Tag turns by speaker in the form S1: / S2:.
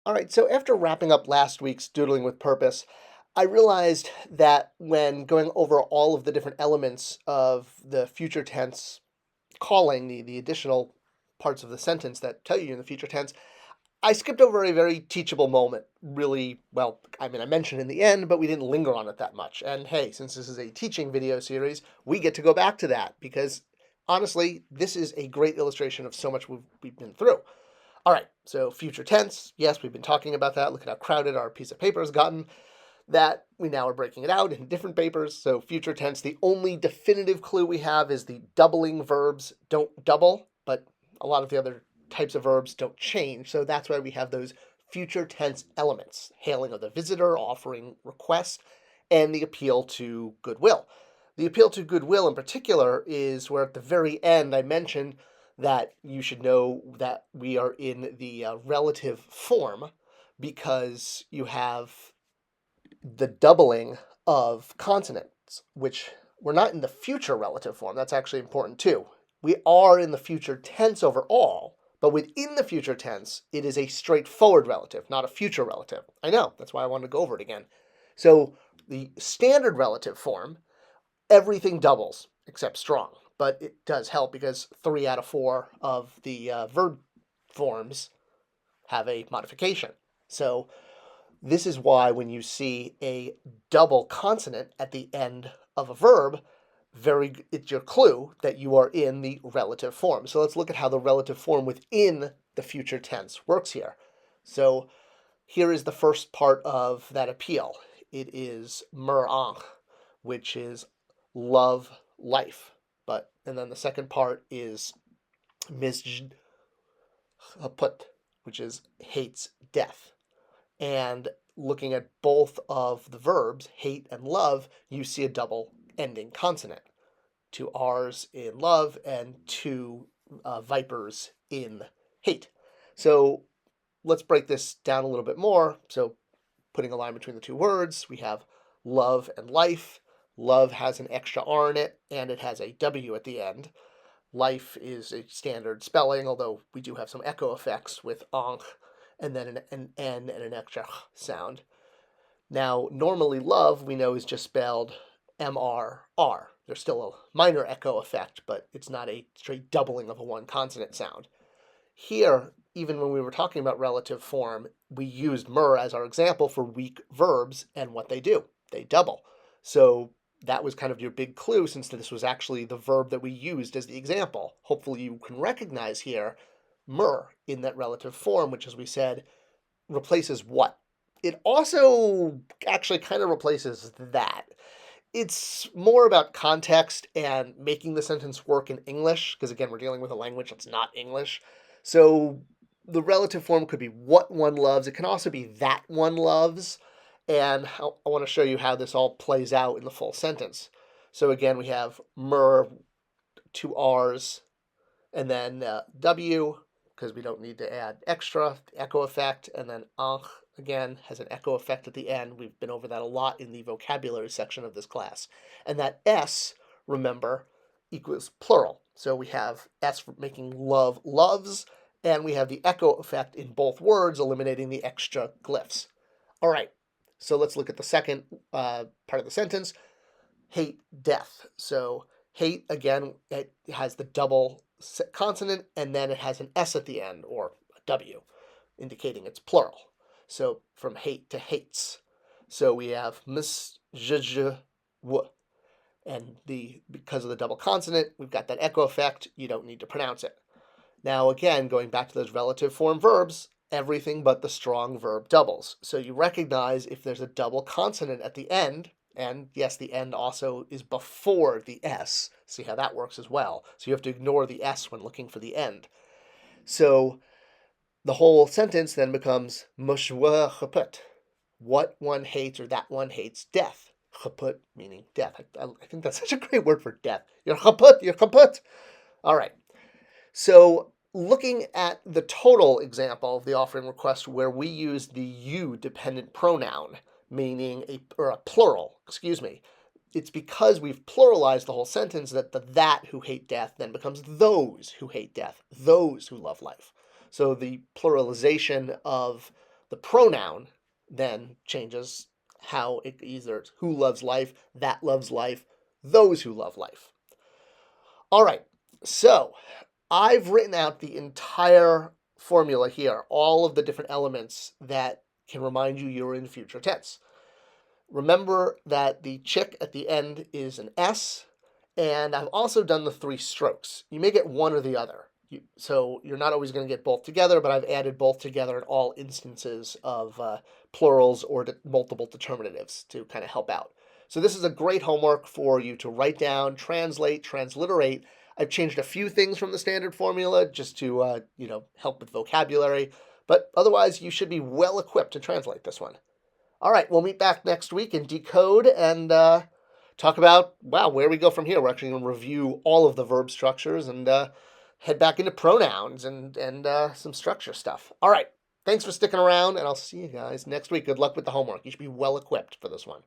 S1: All right, so after wrapping up last week's Doodling with Purpose, I realized that when going over all of the different elements of the future tense calling, the additional parts of the sentence that tell you in the future tense, I skipped over a very teachable moment. Really, well, I mean, I mentioned in the end, but we didn't linger on it that much. And hey, since this is a teaching video series, we get to go back to that because honestly, this is a great illustration of so much we've been through. All right, so future tense. Yes, we've been talking about that. Look at how crowded our piece of paper has gotten. That we now are breaking it out in different papers. So future tense, the only definitive clue we have is the doubling verbs don't double, but a lot of the other types of verbs don't change. So that's why we have those future tense elements: hailing of the visitor, offering request, and the appeal to goodwill. The appeal to goodwill in particular is where at the very end I mentioned that you should know that we are in the relative form because you have the doubling of consonants, which we're not in the future relative form. That's actually important too. We are in the future tense overall, but within the future tense, it is a straightforward relative, not a future relative. I know, that's why I wanted to go over it again. So the standard relative form, everything doubles except strong, but it does help because 3 out of 4 of the verb forms have a modification. So this is why when you see a double consonant at the end of a verb, it's your clue that you are in the relative form. So let's look at how the relative form within the future tense works here. So here is the first part of that appeal. It is mer'ach, which is love, life. And then the second part is misjput, which is hates, death. And looking at both of the verbs, hate and love, you see a double ending consonant. 2 R's in love and 2 vipers in hate. So let's break this down a little bit more. So putting a line between the 2 words, we have love and life. Love has an extra R in it, and it has a W at the end. Life is a standard spelling, although we do have some echo effects with onch, and then an N and an extra sound. Now, normally love, we know, is just spelled M-R-R. There's still a minor echo effect, but it's not a straight doubling of a one consonant sound. Here, even when we were talking about relative form, we used mer as our example for weak verbs and what they do. They double. So that was kind of your big clue, since this was actually the verb that we used as the example. Hopefully you can recognize here mer in that relative form, which, as we said, replaces what? It also actually kind of replaces that. It's more about context and making the sentence work in English, because again, we're dealing with a language that's not English. So the relative form could be what one loves. It can also be that one loves. And I want to show you how this all plays out in the full sentence. So again, we have mer, 2 R's, and then W, because we don't need to add extra, the echo effect, and then ach, again, has an echo effect at the end. We've been over that a lot in the vocabulary section of this class. And that S, remember, equals plural. So we have S for making love, loves, and we have the echo effect in both words, eliminating the extra glyphs. All right, so let's look at the second part of the sentence, hate, death. So hate, again, it has the double consonant, and then it has an S at the end, or a W, indicating it's plural. So from hate to hates. So we have mis, zh, w. And because of the double consonant, we've got that echo effect. You don't need to pronounce it. Now, again, going back to those relative form verbs, everything but the strong verb doubles. So you recognize if there's a double consonant at the end, and yes, the end also is before the S. See how that works as well. So you have to ignore the S when looking for the end. So the whole sentence then becomes mushwa chaput. What one hates, or that one hates, death. Chaput meaning death. I think that's such a great word for death. You're chaput, you're chaput. All right. So looking at the total example of the offering request where we use the you dependent pronoun, meaning a plural, it's because we've pluralized the whole sentence that the that who hate death then becomes those who hate death, those who love life. So the pluralization of The pronoun then changes how it either who loves life, that loves life, those who love life. All right, so I've written out the entire formula here, all of the different elements that can remind you you're in future tense. Remember that the chick at the end is an S, and I've also done the 3 strokes. You may get one or the other. So you're not always going to get both together, but I've added both together in all instances of plurals or multiple determinatives to kind of help out. So this is a great homework for you to write down, translate, transliterate. I've changed a few things from the standard formula just to help with vocabulary, but otherwise you should be well equipped to translate this one. All right, we'll meet back next week and decode and talk about, where we go from here. We're actually going to review all of the verb structures and head back into pronouns and some structure stuff. All right, thanks for sticking around, and I'll see you guys next week. Good luck with the homework. You should be well equipped for this one.